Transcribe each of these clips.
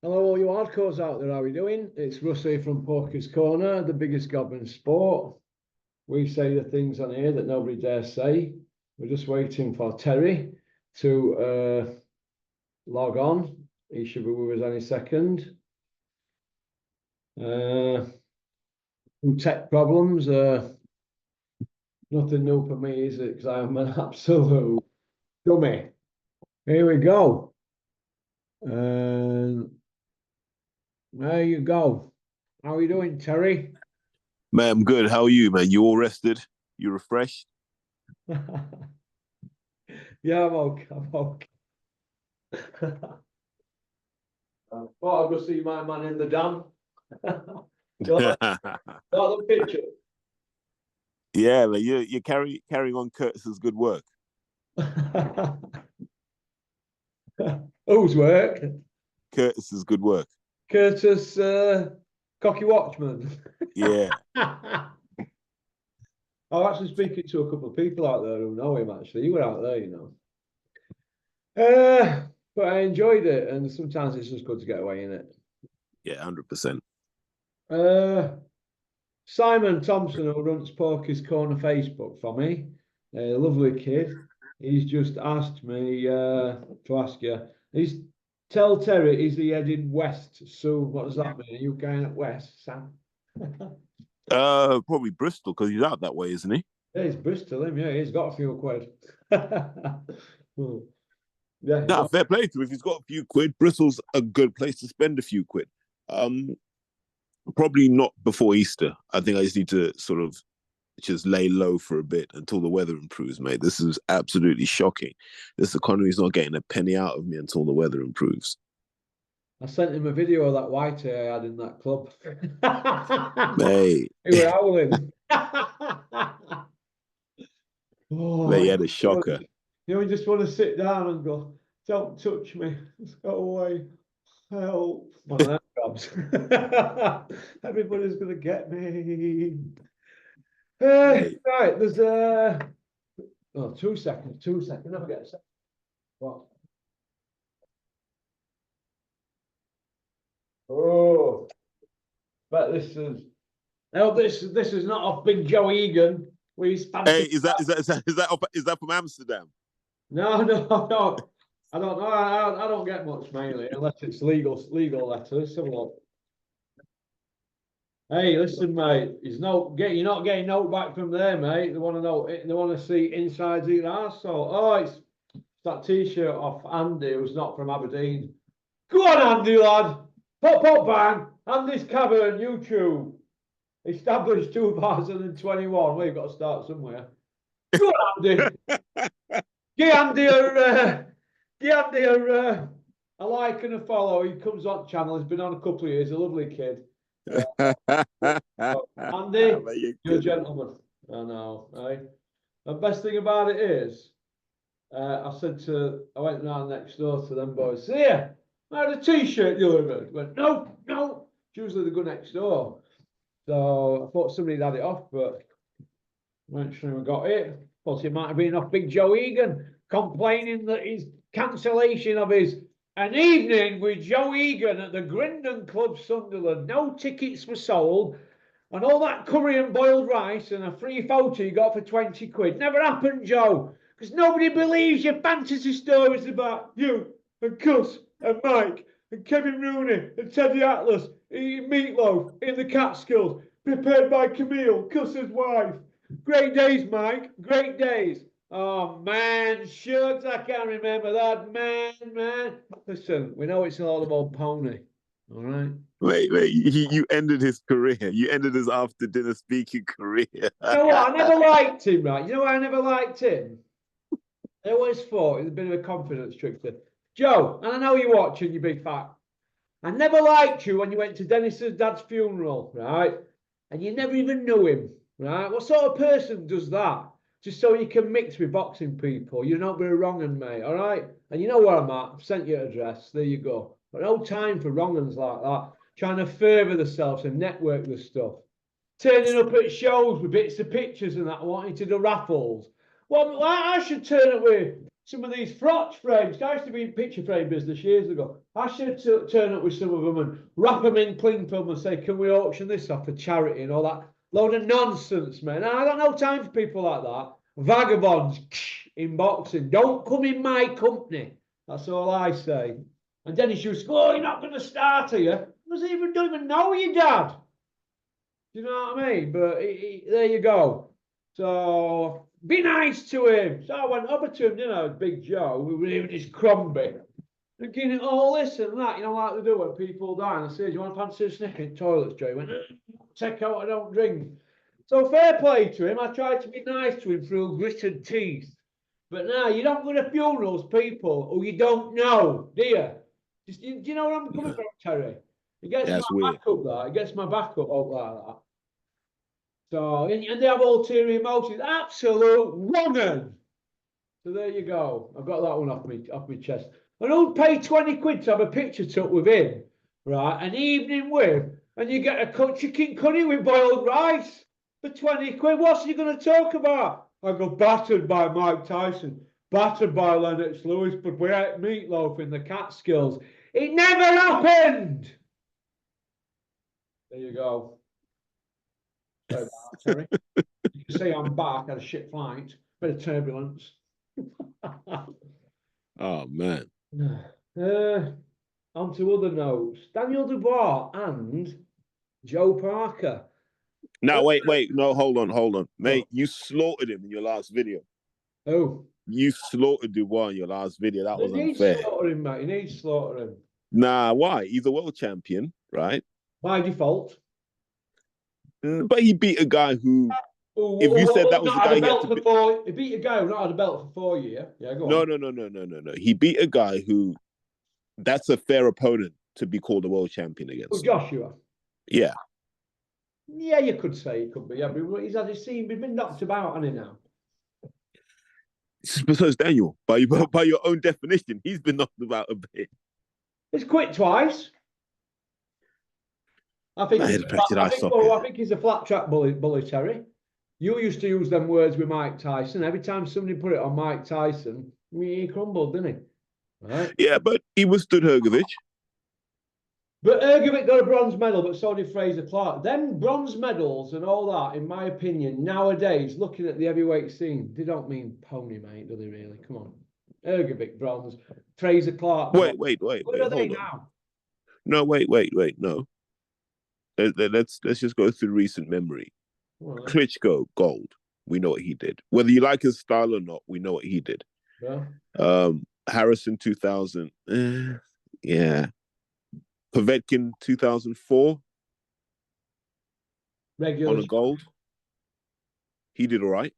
Hello, all you hardcores out there. How are we doing? It's Russ here from Poker's Corner, the biggest gob in sport. We say the things on here that nobody dares say. We're just waiting for Terry to log on. He should be with us any second. Some tech problems. Nothing new for me, is it? Because I'm an absolute dummy. Here we go. And there you go. How are you doing, Terry? Man, I'm good. How are you, man? You all rested? You refreshed? Yeah, I'm okay. I'm okay. Thought I'd go see my man in the dam. Got the picture. Yeah, like you're carrying on Curtis's good work. Whose work? Curtis's good work. Curtis, Cocky Watchman. Yeah. I'm actually speaking to a couple of people out there who know him, actually. You were out there, you know. But I enjoyed it, and sometimes it's just good to get away in it. Yeah, 100%. Simon Thompson, who runs Porky's Corner Facebook for me, a lovely kid. He's just asked me to ask you. Tell Terry, is he heading west soon? What does that mean? Are you going at west, Sam? Probably Bristol because he's out that way, isn't he? Yeah, he's Bristol, him. Yeah, he's got a few quid. Yeah, Nah, fair play to him. If he's got a few quid, Bristol's a good place to spend a few quid. Probably not before Easter. I think I just need to sort of just lay low for a bit until the weather improves, mate. This is absolutely shocking. This economy's not getting a penny out of me until the weather improves. I sent him a video of that white I had in that club. Mate, He were howling. Oh, mate, he had a shocker. you know, you just want to sit down and go, don't touch me. Just go away. Help. One of them jobs. Everybody's going to get me. Right, there's oh, 2 seconds. I'll get a second. What? Oh, but this is. No, this is not off Big Joe Eagan. Hey, is that from Amsterdam? No, no, no. I don't know. I don't get much mainly unless it's legal letters. Have a look. Hey, listen, mate. You're not getting note back from there, mate. They want to know. They want to see inside the arsehole. Oh, it's that T-shirt off Andy, who's not from Aberdeen. Go on, Andy, lad. Pop, bang. Andy's Cavern, YouTube. Established 2021. Well, you've got to start somewhere. Go on, Andy. Give Andy a like and a follow. He comes on channel. He's been on a couple of years. A lovely kid. Andy, you're a gentleman. I know, right? The best thing about it is, I went round next door to them boys. Here, I had a T-shirt delivered. Went, no. It's usually they go next door. So I thought somebody had it off, but went through and got it. Thought it might have been off Big Joe Eagan complaining that his cancellation of an evening with Joe Eagan at the Grindon Club, Sunderland. No tickets were sold, and all that curry and boiled rice and a free photo you got for 20 quid. Never happened, Joe, because nobody believes your fantasy stories about you and Gus and Mike and Kevin Rooney and Teddy Atlas eating meatloaf in the Catskills, prepared by Camille, Gus's wife. Great days, Mike. Great days. Oh, man, shucks, I can't remember that, man. Listen, we know it's an old old pony, all right? Wait, you ended his career. You ended his after-dinner speaking career. You know what? I never liked him, right? You know why I never liked him? I always thought it was a bit of a confidence trickster. Joe, and I know you're watching, you big fat. I never liked you when you went to Dennis's dad's funeral, right? And you never even knew him, right? What sort of person does that? Just so you can mix with boxing people. You're not very wrong un, mate, all right? And you know where I'm at. I've sent you an address. There you go. But no time for wrong uns like that. Trying to further themselves and network the stuff. Turning up at shows with bits of pictures and that, wanting to do raffles. Well, I should turn up with some of these frotch frames. I used to be in picture frame business years ago. I should turn up with some of them and wrap them in cling film and say, can we auction this off for charity and all that? Load of nonsense, man. I don't have time for people like that. Vagabonds in boxing. Don't come in my company. That's all I say. And Dennis used to go, oh, you're not going to start, are you? Don't even know your dad. Do you know what I mean? But there you go. So be nice to him. So I went over to him, Big Joe, we were even his crumbie. Thinking, oh, listen, that, like they do when people die. And I said, do you want to fancy a snicker in toilets, Joe? He went, take out, I don't drink. So fair play to him. I tried to be nice to him through gritted teeth. But now you don't go to funerals, people, who you don't know, do you? Do you know where I'm coming from, Terry? It gets my back up that. It gets my back up like that. So, and they have ulterior motives. Absolute wrong. So there you go. I've got that one off my chest. And who'd pay 20 quid to have a picture took with him, right? An evening with, and you get a chicken curry with boiled rice for 20 quid. What's he going to talk about? I got battered by Mike Tyson, battered by Lennox Lewis, but we ate meatloaf in the Catskills. It never happened. There you go. Sorry about that, Terry. You can say I'm back. I had a shit flight, bit of turbulence. Oh man. On to other notes. Daniel Dubois and Joe Parker. Now wait, no, hold on, mate. You slaughtered him in your last video. Oh, you slaughtered Dubois in your last video. That was unfair. Slaughter him, mate. You need to slaughter him. Nah, why? He's a world champion, right? By default. But he beat a guy who. If you said that was the guy he beat a guy who not had a belt for 4 years. Yeah, go on. No. He beat a guy who. That's a fair opponent to be called a world champion against. Oh, Joshua. Yeah. Yeah, you could say he could be. Yeah, but he's had his scene. He's been knocked about, hasn't he now? So is Daniel. By your own definition, he's been knocked about a bit. He's quit twice. I think he's a flat track bully, Terry. You used to use them words with Mike Tyson. Every time somebody put it on Mike Tyson, he crumbled, didn't he? Right? Yeah, but he withstood Hrgovic. But Hrgovic got a bronze medal, but so did Fraser Clark. Them bronze medals and all that, in my opinion, nowadays, looking at the heavyweight scene, they don't mean pony, mate, do they really? Come on. Hrgovic, bronze. Fraser Clark. Wait. What are they now? No, wait, no. Let's just go through recent memory. Right. Klitschko, gold. We know what he did. Whether you like his style or not, we know what he did. Yeah. Harrison 2000. Yeah. Povetkin 2004. Regular. On a gold. He did all right.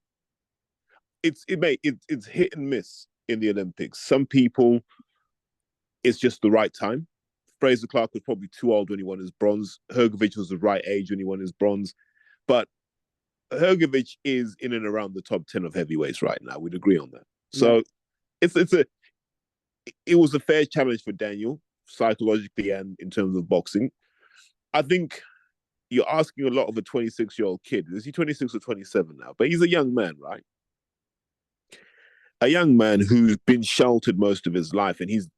It's hit and miss in the Olympics. Some people, it's just the right time. Fraser Clark was probably too old when he won his bronze. Hrgovic was the right age when he won his bronze. But Hrgovic is in and around the top 10 of heavyweights right now. We'd agree on that. So it was a fair challenge for Daniel, psychologically and in terms of boxing. I think you're asking a lot of a 26-year-old kid. Is he 26 or 27 now? But he's a young man, right? A young man who's been sheltered most of his life, and he's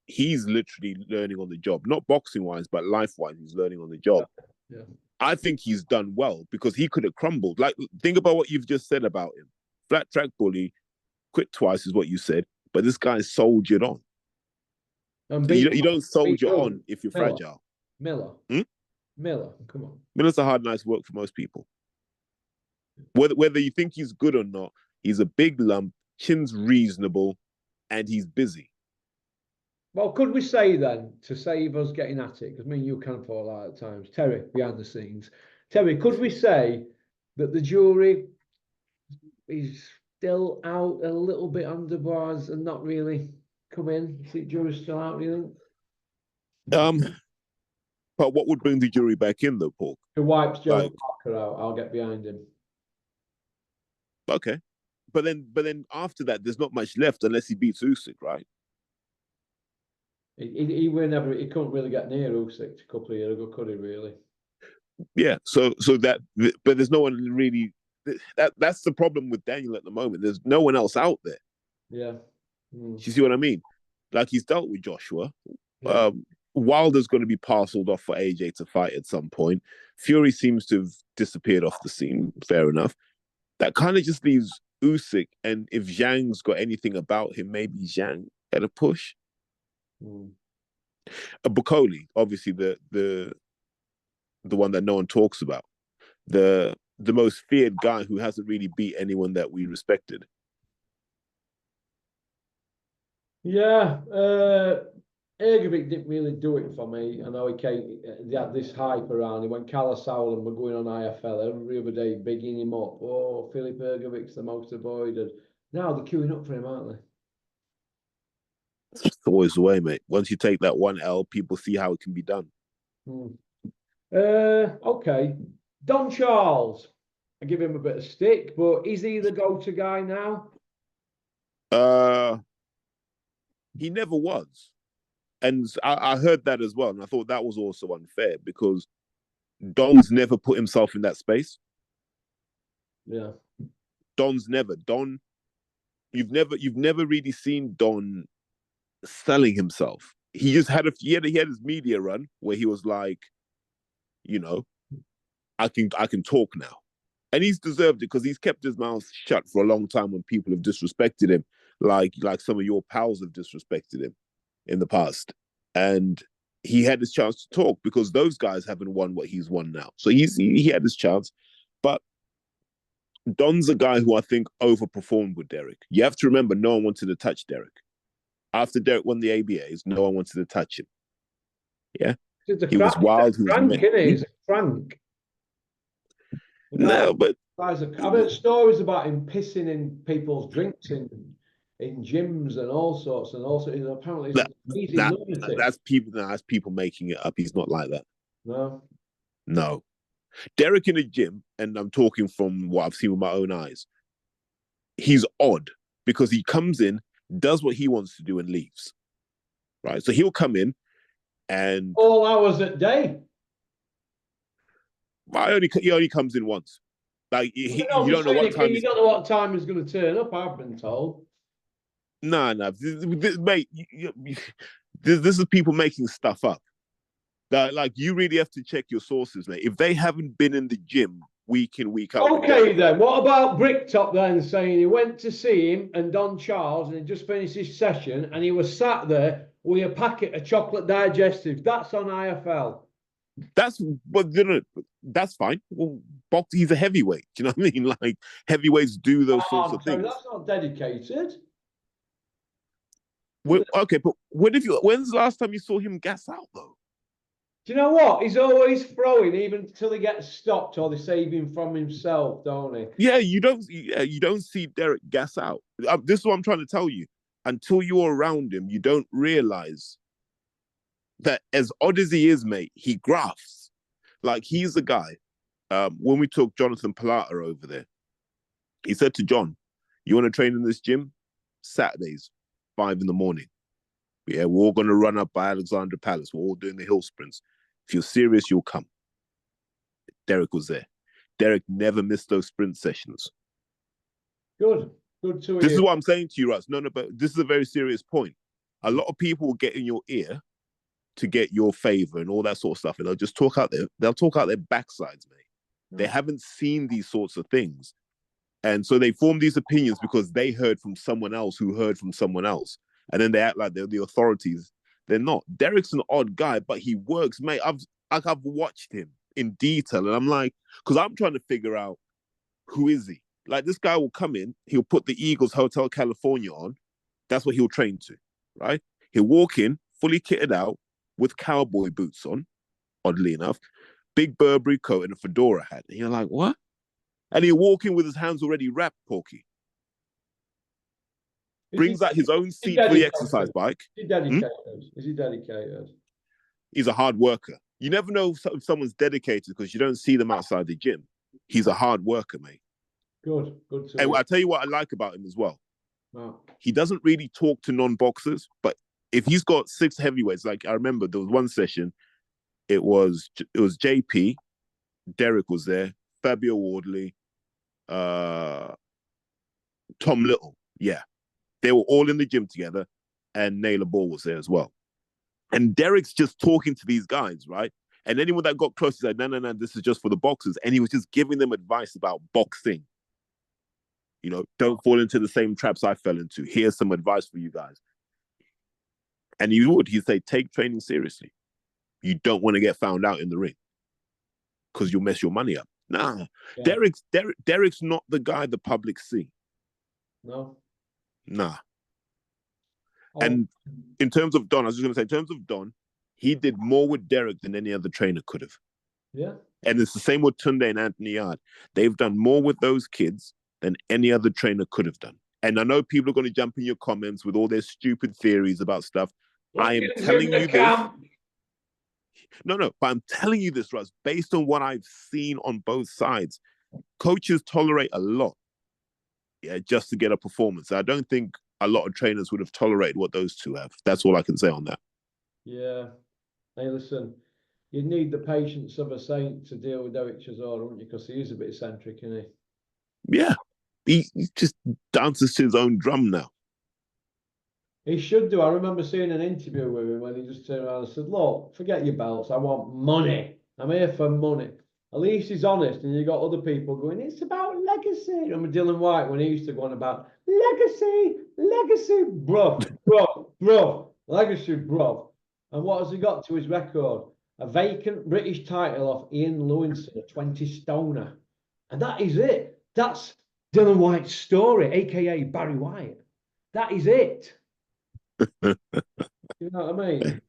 literally learning on the job. Not boxing-wise, but life-wise, he's learning on the job. Yeah. I think he's done well because he could have crumbled. Like, think about what you've just said about him. Flat track bully, quit twice is what you said, but this guy soldiered on. You don't soldier on if you're fragile. Miller, come on. Miller's a hard night's work for most people. Whether you think he's good or not, he's a big lump, chin's reasonable, and he's busy. Well, could we say then, to save us getting at it, because me and you can fall out at times, Terry, behind the scenes. Terry, could we say that the jury is still out a little bit under bars and not really come in? Is the jury still out, do you think? But what would bring the jury back in, though, Paul? Who wipes Joe Parker out? I'll get behind him. Okay. But then after that, there's not much left unless he beats Usyk, right? He couldn't really get near Usyk a couple of years ago, could he? Really? Yeah. So that, but there's no one really. That's the problem with Daniel at the moment. There's no one else out there. Yeah. Do you see what I mean? Like, he's dealt with Joshua. Yeah. Wilder's going to be parceled off for AJ to fight at some point. Fury seems to have disappeared off the scene. Fair enough. That kind of just leaves Usyk, and if Zhang's got anything about him, maybe Zhang at a push. Bukoli, obviously the one that no one talks about, the most feared guy who hasn't really beat anyone that we respected. Yeah, Ergovic didn't really do it for me. I know they had this hype around him when Callum Sauerland were going on IFL every other day, bigging him up. Oh, Philip Ergovic's the most avoided. Now they're queuing up for him, aren't they? It's always the way, mate. Once you take that one L, people see how it can be done. Okay. Don Charles. I give him a bit of stick, but is he the go-to guy now? He never was. And I heard that as well. And I thought that was also unfair because Don's never put himself in that space. Yeah. Don's never. You've never really seen Don selling himself. He just had he had his media run where he was like, I can talk now. And he's deserved it because he's kept his mouth shut for a long time when people have disrespected him, like some of your pals have disrespected him in the past. And he had his chance to talk because those guys haven't won what he's won now. So he had his chance. But Don's a guy who I think overperformed with Derek. You have to remember, no one wanted to touch Derek. After Derek won the ABAs, no one wanted to touch him. Yeah? He was wild. He's a crank. No, but I've heard stories about him pissing in people's drinks in gyms and all sorts. Apparently, that's people making it up. He's not like that. No. Derek in the gym, and I'm talking from what I've seen with my own eyes. He's odd because he comes in, does what he wants to do, and leaves. Right, so he'll come in and all hours at day. He only comes in once. Like you don't know what time. You don't know what time he's going to turn up. I've been told. No, mate. This is people making stuff up. That like you really have to check your sources, mate. If they haven't been in the gym week in week out. Okay, then what about Bricktop then saying he went to see him and Don Charles and he just finished his session and he was sat there with a packet of chocolate digestives? That's on IFL. That's fine. Well, he's a heavyweight. Do you know what I mean? Like heavyweights do those sorts of things. That's not dedicated. Okay, but when's the last time you saw him gas out though? Do you know what? He's always throwing, even until he gets stopped or they save him from himself, don't he? Yeah, you don't see Derek gas out. This is what I'm trying to tell you. Until you're around him, you don't realize that as odd as he is, mate, he grafts. Like he's the guy. When we took Jonathan Pilata over there, he said to John, "You want to train in this gym? Saturdays, 5 a.m. Yeah, we're all going to run up by Alexandra Palace. We're all doing the hill sprints. If you're serious, you'll come." Derek was there. Derek never missed those sprint sessions. Good to hear. This is what I'm saying to you, Russ. No, but this is a very serious point. A lot of people will get in your ear to get your favor and all that sort of stuff, and they'll just talk out their backsides, mate. They haven't seen these sorts of things, and so they form these opinions because they heard from someone else who heard from someone else. And then they act like they're the authorities. They're not. Derek's an odd guy, but he works, mate. I've watched him in detail, and I'm like, because I'm trying to figure out who is he. Like this guy will come in, he'll put the Eagles Hotel California on. That's what he'll train to, right? He'll walk in fully kitted out with cowboy boots on, oddly enough, big Burberry coat and a fedora hat. And you're like, what? And he'll walk in with his hands already wrapped, Porky. Brings out his own seat for the exercise bike. Is he dedicated? Is he dedicated? He's a hard worker. You never know if someone's dedicated because you don't see them outside the gym. He's a hard worker, mate. Good. And I'll tell you what I like about him as well. Wow. He doesn't really talk to non-boxers, but if he's got 6 heavyweights, like I remember there was one session, it was JP, Derek was there, Fabio Wardley, Tom Little. Yeah. They were all in the gym together, and Naylor Ball was there as well. And Derek's just talking to these guys, right? And anyone that got close said, no, this is just for the boxers. And he was just giving them advice about boxing. You know, don't fall into the same traps I fell into. Here's some advice for you guys. And he'd say, take training seriously. You don't want to get found out in the ring because you'll mess your money up. Nah, yeah. Derek's not the guy the public see. No. Nah. Oh. And in terms of Don, I was just going to say, in terms of Don, he did more with Derek than any other trainer could have. Yeah. And it's the same with Tunde and Anthony Yard. They've done more with those kids than any other trainer could have done. And I know people are going to jump in your comments with all their stupid theories about stuff. I am telling you this. No, but I'm telling you this, Russ, based on what I've seen on both sides. Coaches tolerate a lot, just to get a performance. I don't think a lot of trainers would have tolerated what those two have. That's all I can say on that. Yeah. Hey, listen, you need the patience of a saint to deal with Derek Chisora, wouldn't you? Because he is a bit eccentric, isn't he? Yeah. He just dances to his own drum now. He should do. I remember seeing an interview with him when he just turned around and said, look, forget your belts. I want money. I'm here for money. At least he's honest. And you got other people going, it's about legacy. I remember Dylan White when he used to go on about legacy, bro, legacy, bro. And what has he got to his record? A vacant British title off Ian Lewinson, a 20 stoner. And that is it. That's Dylan White's story, a.k.a. Barry White. That is it. You know what I mean?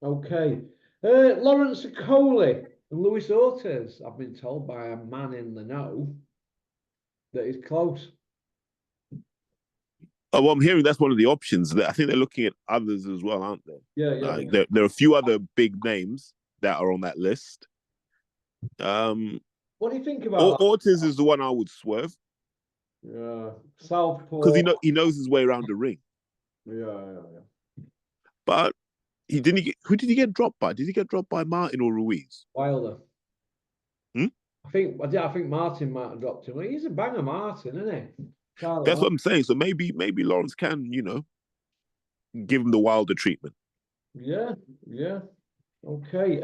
Okay. Lawrence Coley and Luis Ortiz, I've been told by a man in the know that he's close. Oh, well, I'm hearing that's one of the options. I think they're looking at others as well, aren't they? Yeah. There are a few other big names that are on that list. What do you think about Ortiz is the one I would swerve. Yeah, Southpaw. Because he knows his way around the ring. Yeah. But who did he get dropped by? Did he get dropped by Martin or Ruiz? Wilder. I think Martin might have dropped him. He's a banger, Martin, isn't he? That's what I'm saying. So maybe Lawrence can, give him the Wilder treatment. Yeah. Okay.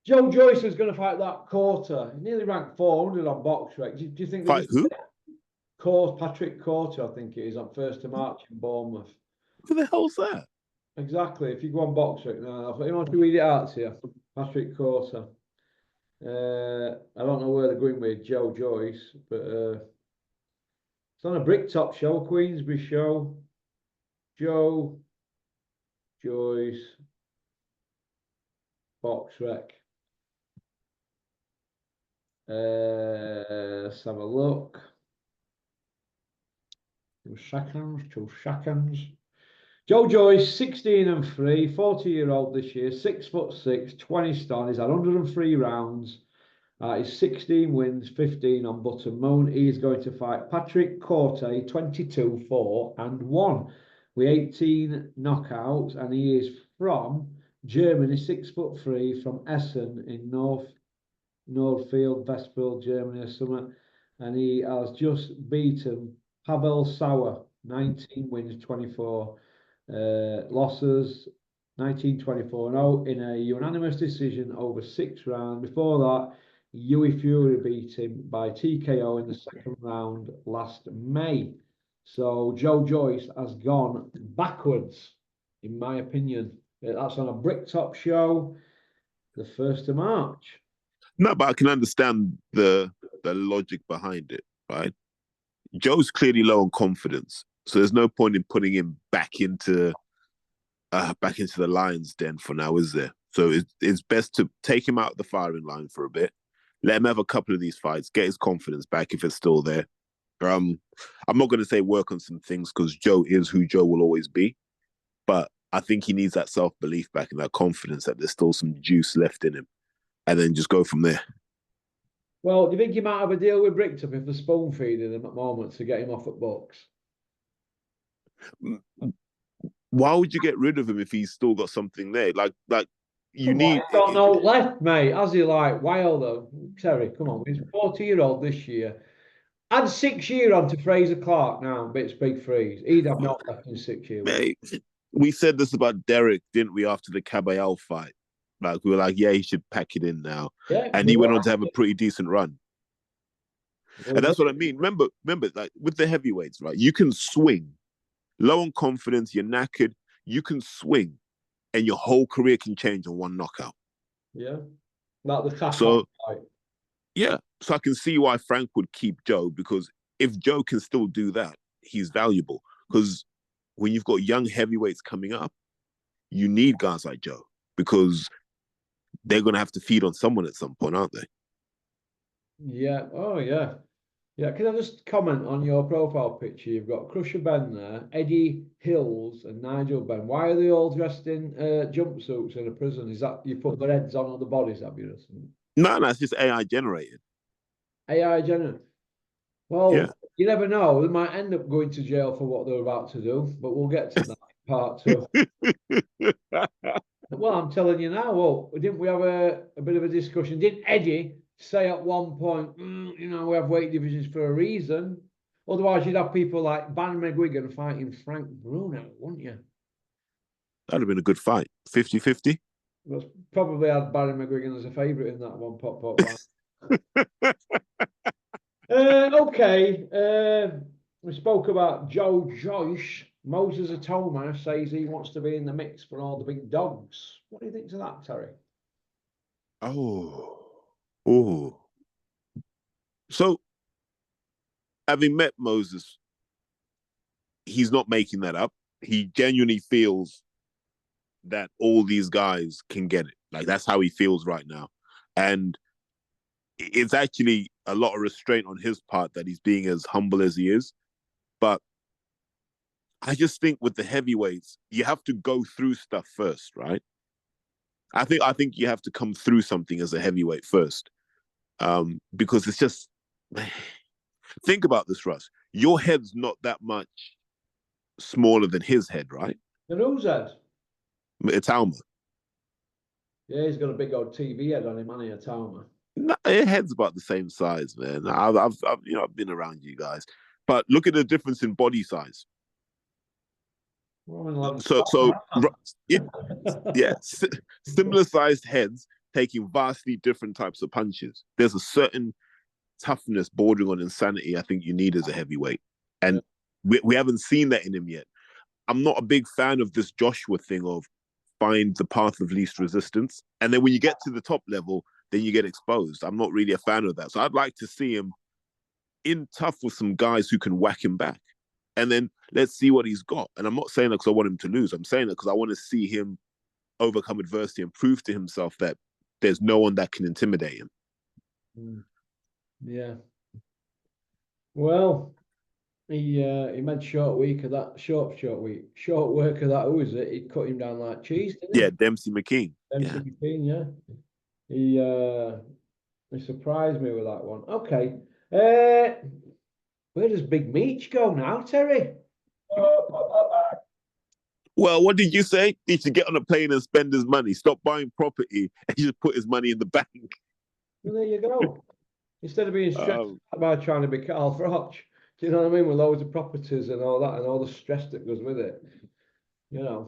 Joe Joyce is going to fight that quarter. He nearly ranked 400 on BoxRec. Do you think fight who? Patrick Quarter, I think it is, on 1st of March in Bournemouth. Who the hell's that? Exactly. If you go on BoxRec now, I want to read it out to you. Patrick Quarter. I don't know where they're going with Joe Joyce, but it's on a Bricktop show, Queensbury show. Joe Joyce BoxRec. Let's have a look. 2 seconds. Joe Joyce, 16-3, 40-year-old this year, 6'6", 20 stone. He's had 103 rounds. He's 16 wins, 15 on Button Moon. He's going to fight Patrick Corte, 22-4-1 with 18 knockouts, and he is from Germany, 6'3", from Essen in Nordfield, Westfield, Germany or something. And he has just beaten Pavel Sauer, 19 wins, 24 losses, 19-24-0 in a unanimous decision over 6 rounds. Before that, Yui Fury beat him by TKO in the 2nd round last May. So Joe Joyce has gone backwards, in my opinion. That's on a Bricktop show, the 1st of March. No, but I can understand the logic behind it, right? Joe's clearly low on confidence, so there's no point in putting him back into the lion's den for now, is there? So it's best to take him out of the firing line for a bit, let him have a couple of these fights, get his confidence back if it's still there. I'm not going to say work on some things because Joe is who Joe will always be, but I think he needs that self-belief back and that confidence that there's still some juice left in him, and then just go from there. Well, do you think you might have a deal with Bricktop if they're spoon feeding him at moments to get him off at books? Why would you get rid of him if he's still got something there? Like you need. He's got no left, mate. Has he like Wilder? Terry, come on, he's 40-year-old this year. Add 6 years on to Fraser Clark now, bits big freeze. He'd have not left in 6 years. Mate, we said this about Derek, didn't we, after the Caballero fight? Like, we were like, yeah, he should pack it in now. Yeah, and he went on to have a pretty decent run. And that's what I mean. Remember, like with the heavyweights, right? You can swing. Low on confidence, you're knackered. You can swing, and your whole career can change on one knockout. Yeah. Like the tap So, fight. yeah. So I can see why Frank would keep Joe, because if Joe can still do that, he's valuable. Because when you've got young heavyweights coming up, you need guys like Joe, because they're going to have to feed on someone at some point, aren't they? Yeah. Oh, yeah. Yeah. Can I just comment on your profile picture? You've got Crusher Ben there, Eddie Hills, and Nigel Ben. Why are they all dressed in jumpsuits in a prison? Is that you put their heads on other bodies, have you? No, it's just AI generated. AI generated. Well, yeah. You never know. They might end up going to jail for what they're about to do, but we'll get to that part too. Well, I'm telling you now. Well, didn't we have a bit of a discussion? Didn't Eddie say at one point, we have weight divisions for a reason? Otherwise, you'd have people like Barry McGuigan fighting Frank Bruno, wouldn't you? That'd have been a good fight. 50-50? Probably had Barry McGuigan as a favourite in that one pop fight. Okay. We spoke about Joe Joyce. Moses Atoma says he wants to be in the mix for all the big dogs. What do you think to that, Terry? Oh. So, having met Moses, he's not making that up. He genuinely feels that all these guys can get it. Like, that's how he feels right now. And it's actually a lot of restraint on his part that he's being as humble as he is. But I just think with the heavyweights, you have to go through stuff first, right? I think you have to come through something as a heavyweight first. Because it's just, think about this, Russ. Your head's not that much smaller than his head, right? And who's head? It's Alma. Yeah, he's got a big old TV head on him, hasn't he, Atoma? No, your head's about the same size, man. I've been around you guys, but look at the difference in body size. Similar sized heads taking vastly different types of punches. There's a certain toughness bordering on insanity I think you need as a heavyweight, and we haven't seen that in him yet. I'm not a big fan of this Joshua thing of find the path of least resistance, and then when you get to the top level, then you get exposed. I'm not really a fan of that. So I'd like to see him in tough with some guys who can whack him back. And then let's see what he's got. And I'm not saying that because I want him to lose. I'm saying that because I want to see him overcome adversity and prove to himself that there's no one that can intimidate him. Yeah. Well, he made short work of that. Who is it? He cut him down like cheese, didn't he? Yeah, Dempsey McKean. McKean, yeah. He surprised me with that one. Okay. Where does Big Meech go now, Terry? Well, what did you say? He should get on a plane and spend his money. Stop buying property and just put his money in the bank. Well, there you go. Instead of being stressed about trying to be Carl Froch, do you know what I mean? With loads of properties and all that and all the stress that goes with it. Yeah,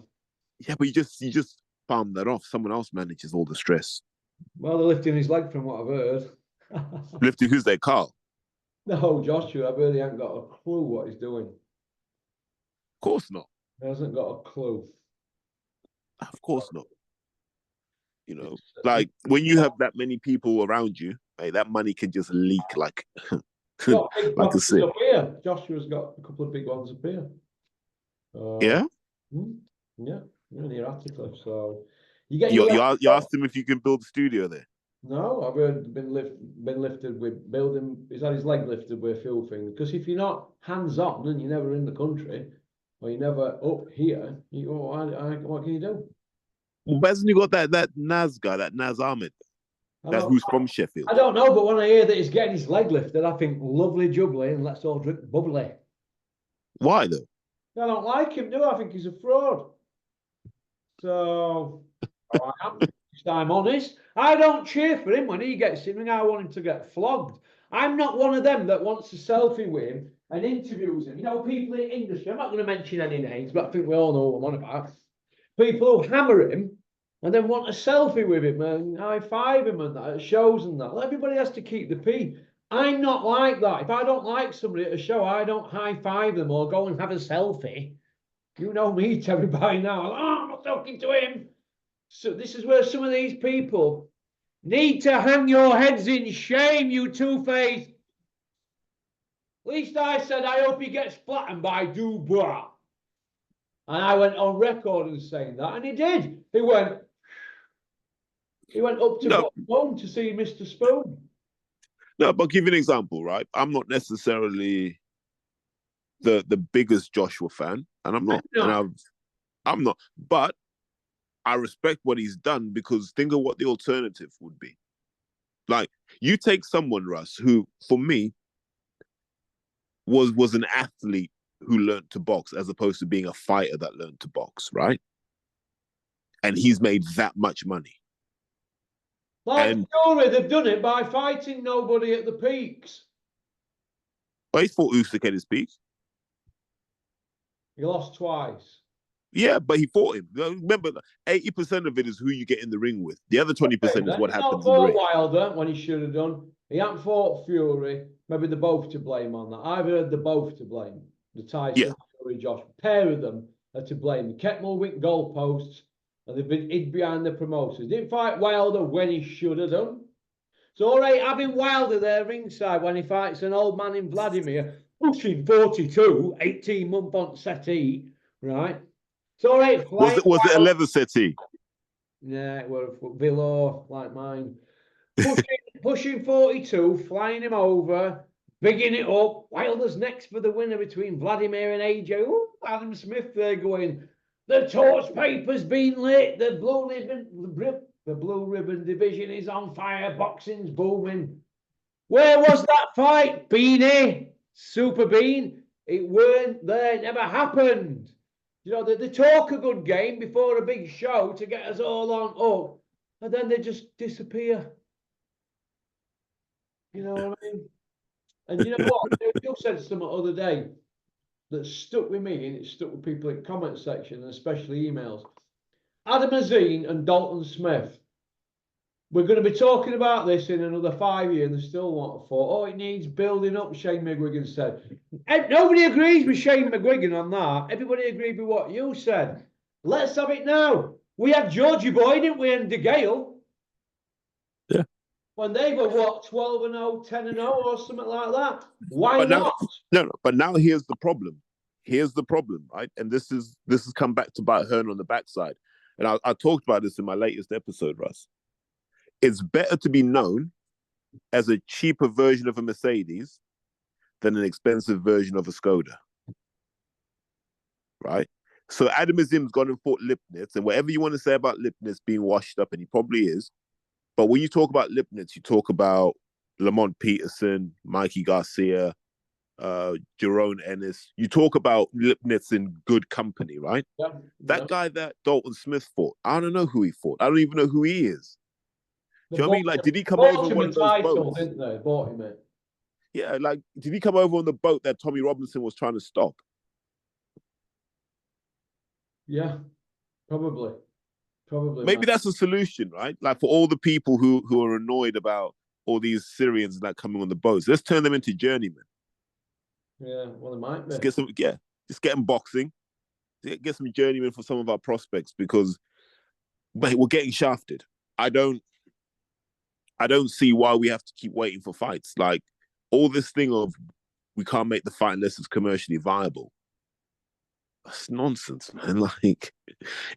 but you just palm that off. Someone else manages all the stress. Well, they're lifting his leg from what I've heard. Lifting who's there, Carl? No, Joshua. I've heard he hasn't got a clue what he's doing. Of course not. He hasn't got a clue. Of course not. Like when you have that many people around you, that money can just leak like like a sieve. Joshua's got a couple of big ones up here. Yeah? Yeah, erratically. So you asked him if you can build a studio there. No, I've heard been lifted with building. He's had his leg lifted with a few things. Because if you're not hands on and you're never in the country, or you're never up here, what can you do? Well, hasn't you got that Naz guy, that Naz Ahmed, who's from Sheffield? I don't know, but when I hear that he's getting his leg lifted, I think lovely jubbly and let's all drink bubbly. Why though? I don't like him, do I? I think he's a fraud. So I'm honest. I don't cheer for him when he gets in, and I want him to get flogged. I'm not one of them that wants a selfie with him and interviews him. You know, people in the industry, I'm not going to mention any names, but I think we all know what I'm on about. People who hammer him and then want a selfie with him and high five him and that at shows and that. Well, everybody has to keep the peace. I'm not like that. If I don't like somebody at a show, I don't high five them or go and have a selfie. You know me, Terry, by now. Oh, I'm not talking to him. So this is where some of these people need to hang your heads in shame, you two-faced. At least I said, I hope he gets flattened by Dubois. And I went on record and saying that, and he did. He went up to home to see Mr. Spoon. No, but I'll give you an example, right? I'm not necessarily the biggest Joshua fan, and I'm not. I'm not. But I respect what he's done, because think of what the alternative would be. Like, you take someone, Russ, who, for me, was an athlete who learned to box as opposed to being a fighter that learned to box, right? And he's made that much money. Like Fury, they've done it by fighting nobody at the peaks. Well, he fought Usyk at his peak. He lost twice. Yeah, but he fought him. Remember, 80% of it is who you get in the ring with. The other 20% is what happens in the ring. Wilder when he should have done. He hadn't fought Fury. Maybe they're both to blame on that. I've heard they're both to blame. The Tyson, Fury, Josh. A pair of them are to blame. They kept moving goalposts, and they've been hid behind the promoters. Didn't fight Wilder when he should have done. It's all right having Wilder there ringside when he fights an old man in Vladimir, pushing 42, 18-month on settee, right? It's all right. Was it a leather settee? Yeah, it was velour like mine. Pushing 42, flying him over, bigging it up. Wilder's next for the winner between Vladimir and AJ. Ooh, Adam Smith there going, the torch paper's been lit. The blue ribbon division is on fire. Boxing's booming. Where was that fight, Beanie? Super Bean? It weren't there. It never happened. You know, they talk a good game before a big show to get us all on up, and then they just disappear. You know what I mean? And you know what? You said something the other day that stuck with me, and it stuck with people in the comment section, and especially emails. Adam Azine and Dalton Smith. We're going to be talking about this in another 5 years, and they still want a fight. Oh, it needs building up, Shane McGuigan said. And nobody agrees with Shane McGuigan on that. Everybody agreed with what you said. Let's have it now. We had Georgie Boy, didn't we, and De Gale? Yeah. When they were, what, 12-0, 10-0 or something like that? Why not? No, but now here's the problem. Here's the problem, right? And this has come back to bite Hearn on the backside. And I talked about this in my latest episode, Russ. It's better to be known as a cheaper version of a Mercedes than an expensive version of a Skoda. Right? So Adam Azim's gone and fought Lipnitz, and whatever you want to say about Lipnitz being washed up, and he probably is, but when you talk about Lipnitz, you talk about Lamont Peterson, Mikey Garcia, Jerome Ennis. You talk about Lipnitz in good company, right? Yeah. That guy that Dalton Smith fought, I don't know who he fought. I don't even know who he is. Do you know what I mean? Like, did he come over on one of those boats? Didn't they? Bought him it. Yeah, like, did he come over on the boat that Tommy Robinson was trying to stop? Yeah, probably. Maybe that's a solution, right? Like, for all the people who are annoyed about all these Syrians that coming on the boats, let's turn them into journeymen. Yeah, well, they might be. Just get them boxing. Get some journeymen for some of our prospects, because, mate, we're getting shafted. I don't see why we have to keep waiting for fights. Like, all this thing of we can't make the fight unless it's commercially viable. That's nonsense, man. Like,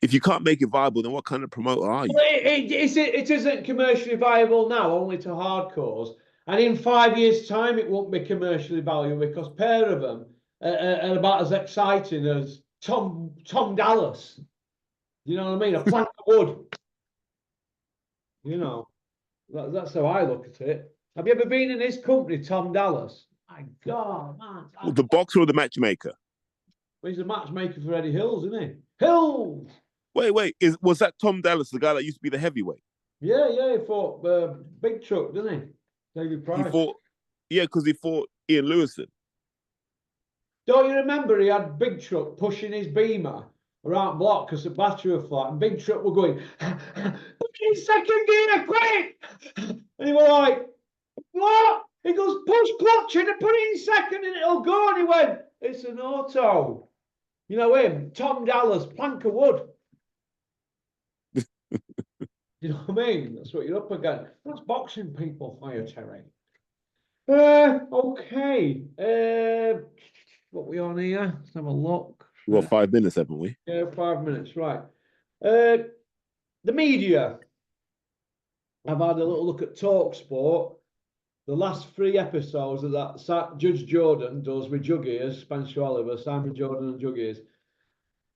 if you can't make it viable, then what kind of promoter are you? Well, it isn't commercially viable now, only to hardcores. And in 5 years' time, it won't be commercially valuable, because a pair of them are about as exciting as Tom Dallas. You know what I mean? A plank of wood. You know, that's how I look at it. Have you ever been in his company, Tom Dallas? My God, man. Well, the boxer or the matchmaker? Well, he's a matchmaker for Eddie Hills, isn't he? Hills! Wait. Was that Tom Dallas, the guy that used to be the heavyweight? Yeah, he fought Big Truck, didn't he? David Price. Yeah, because he fought Ian Lewison. Don't you remember he had Big Truck pushing his Beamer around block because the battery was flat, and Big Truck were going, put in second gear, quick! And he was like, what? He goes, push clutch and put it in second and it'll go. And he went, it's an auto. You know him, Tom Dallas, plank of wood. You know what I mean? That's what you're up against. That's boxing people for you, Terry. Okay. What we on here? Let's have a look. We've got 5 minutes, haven't we? Yeah, 5 minutes, right. The media. I've had a little look at TalkSport. The last 3 episodes of that Judge Jordan does with Jug Ears, Spencer Oliver, Simon Jordan and Jug Ears.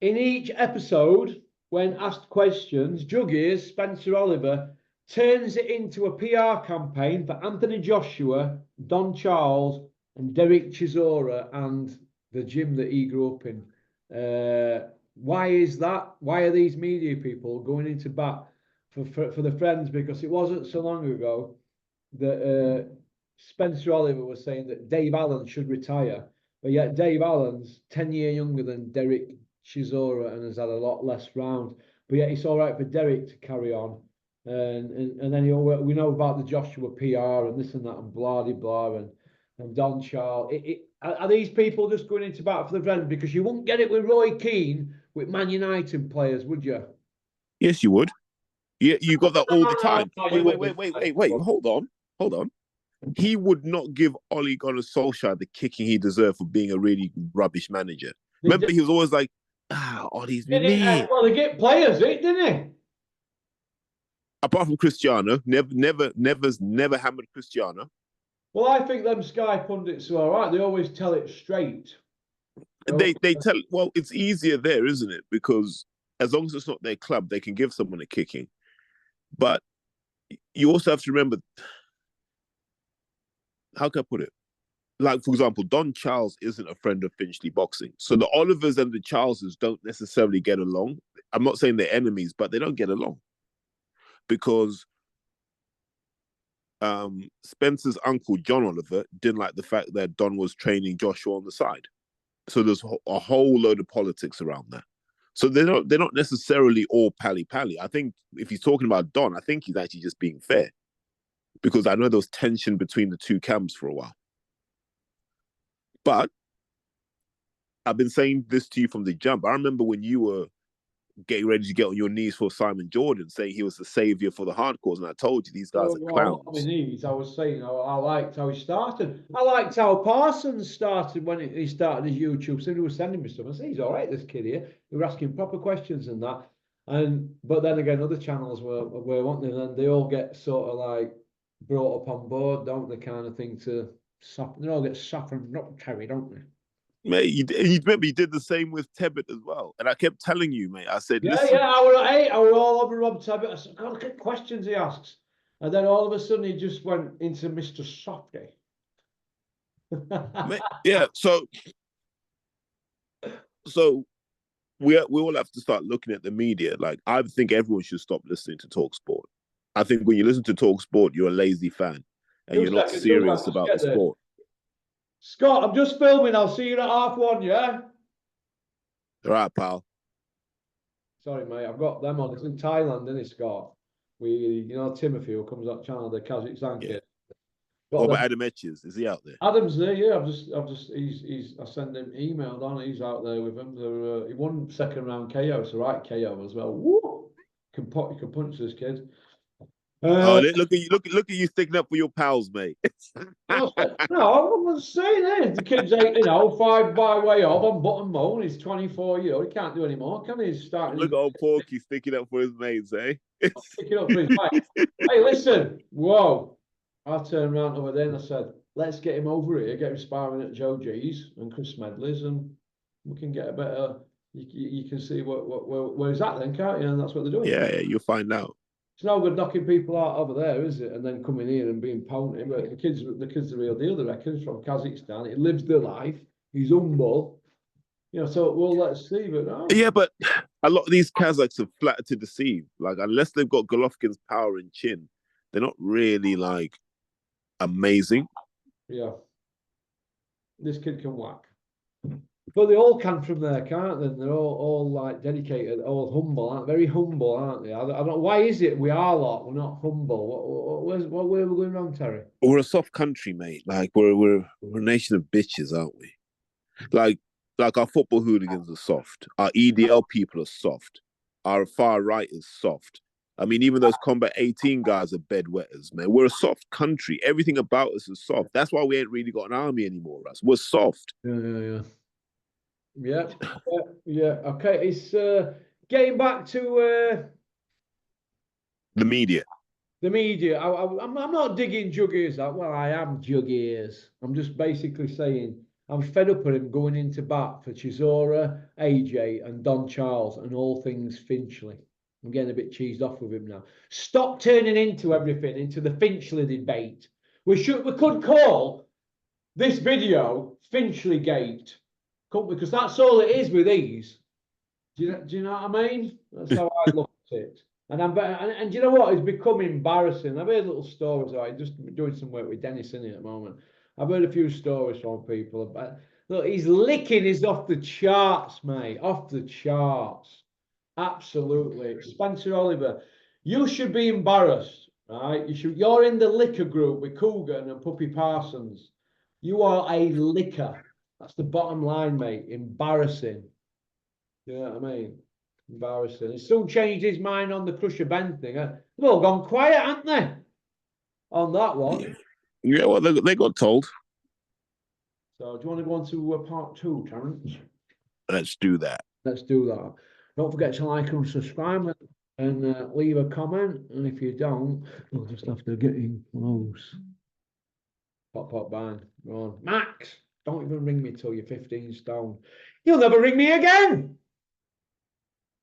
In each episode, when asked questions, Jug Ears, Spencer Oliver, turns it into a PR campaign for Anthony Joshua, Don Charles, and Derek Chisora and the gym that he grew up in. Why is that? Why are these media people going into bat for the Friends? Because it wasn't so long ago that Spencer Oliver was saying that Dave Allen should retire, but yet Dave Allen's 10 years younger than Derek Chisora and has had a lot less rounds. But yet it's all right for Derek to carry on. And then we know about the Joshua PR and this and that and blah blah and Don Charles. Are these people just going into bat for the Friends? Because you wouldn't get it with Roy Keane with Man United players, would you? Yes, you would. Yeah, you got that all the time. Wait. Hold on. He would not give Ole Gunnar Solskjaer the kicking he deserved for being a really rubbish manager. Remember, he was always like, Ole's me. Well, they get players, didn't he? Apart from Cristiano, never hammered Cristiano. Well, I think them Sky pundits are all right. They always tell it straight. They tell, well, it's easier there, isn't it? Because as long as it's not their club, they can give someone a kicking. But you also have to remember, how can I put it? Like, for example, Don Charles isn't a friend of Finchley Boxing. So the Olivers and the Charleses don't necessarily get along. I'm not saying they're enemies, but they don't get along. Because Spencer's uncle, John Oliver, didn't like the fact that Don was training Joshua on the side. So there's a whole load of politics around that. So they're not necessarily all pally-pally. I think if he's talking about Don, I think he's actually just being fair. Because I know there was tension between the two camps for a while. But I've been saying this to you from the jump. I remember when you were getting ready to get on your knees for Simon Jordan, saying he was the savior for the hardcores, and I told you these guys are clowns. On my knees, I was saying I liked how he started. I liked how Parsons started when he started his YouTube. Somebody was sending me stuff. I said, he's all right, this kid here. They were asking proper questions and that. But then again, other channels were wanting, and they all get sort of like brought up on board, don't they? Kind of thing to soften. They all get softened up, Terry, don't they? Mate, you remember you did the same with Tebbit as well. And I kept telling you, mate, I said, listen. Yeah, I were all over Rob Tebbit. I said, God, look at questions he asks. And then all of a sudden he just went into Mr. Softy. Yeah, so we all have to start looking at the media. Like, I think everyone should stop listening to TalkSport. I think when you listen to TalkSport, you're a lazy fan and you're not serious about the sport. Scott, I'm just filming. I'll see you at 1:30, yeah? All right, pal. Sorry, mate. I've got them on. It's in Thailand, isn't it, Scott? Timothy, who comes on channel, the Kazakhstan kid. What about Adam Etches? Is he out there? Adam's there, yeah. I sent him emailed on. He's out there with him. He won second round KO. It's a right KO as well. Woo! You can punch this kid. Look at you sticking up for your pals, mate. No, I'm saying it. The kid's 5 by way of on bottom mole. He's 24 years old. He can't do any more, can he? He's starting. Look at old Porky sticking up for his mates, eh? Sticking up for his mates. Hey, listen. Whoa. I turned around over there and I said, let's get him over here, get him sparring at Joe G's and Chris Smedley's, and we can get a better. You can see where he's at then, can't you? And that's what they're doing. Yeah, you'll find out. It's no good knocking people out over there, is it? And then coming here and being pounded. But the kid's the real deal, they reckon. He's from Kazakhstan. He lives the life. He's humble. So let's see. But no. Yeah, but a lot of these Kazakhs are flat to deceive. Like, unless they've got Golovkin's power and chin, they're not really like amazing. Yeah. This kid can whack. But they all can from there, can't they? They're all like dedicated, all humble, aren't they? Very humble, aren't they? I don't know. Why is it we are lot, we're not humble? What way are we going wrong, Terry? We're a soft country, mate. Like we're a nation of bitches, aren't we? Like our football hooligans are soft. Our EDL people are soft. Our far right is soft. I mean, even those Combat 18 guys are bedwetters, man. We're a soft country. Everything about us is soft. That's why we ain't really got an army anymore, Russ. We're soft. Yeah. Okay, it's getting back to The media. the media. I'm not digging Jug ears out. Well, I am Jug ears. I'm just basically saying I'm fed up with him going into bat for Chisora, AJ, and Don Charles and all things Finchley. I'm getting a bit cheesed off with him now. Stop turning into everything into the Finchley debate. We could call this video Finchley Gate, because that's all it is with these. Do you know what I mean? That's how I look at it. And do you know what? It's become embarrassing. I've heard little stories. I'm just doing some work with Dennis in it at the moment. I've heard a few stories from people about. Look, his licking is off the charts, mate. Off the charts. Absolutely. Spencer Oliver, you should be embarrassed, right? You're in the liquor group with Coogan and Puppy Parsons. You are a licker. That's the bottom line, mate. Embarrassing. You know what I mean? Embarrassing. He's soon changed his mind on the Crusher Ben thing. They've all gone quiet, haven't they? On that one. Yeah, well, they got told. So, do you want to go on to part 2, Terence? Let's do that. Let's do that. Don't forget to like and subscribe and leave a comment. And if you don't, we'll just have to get in close. Pop, bang. Go on. Max, don't even ring me till you're 15 stone. You'll never ring me again.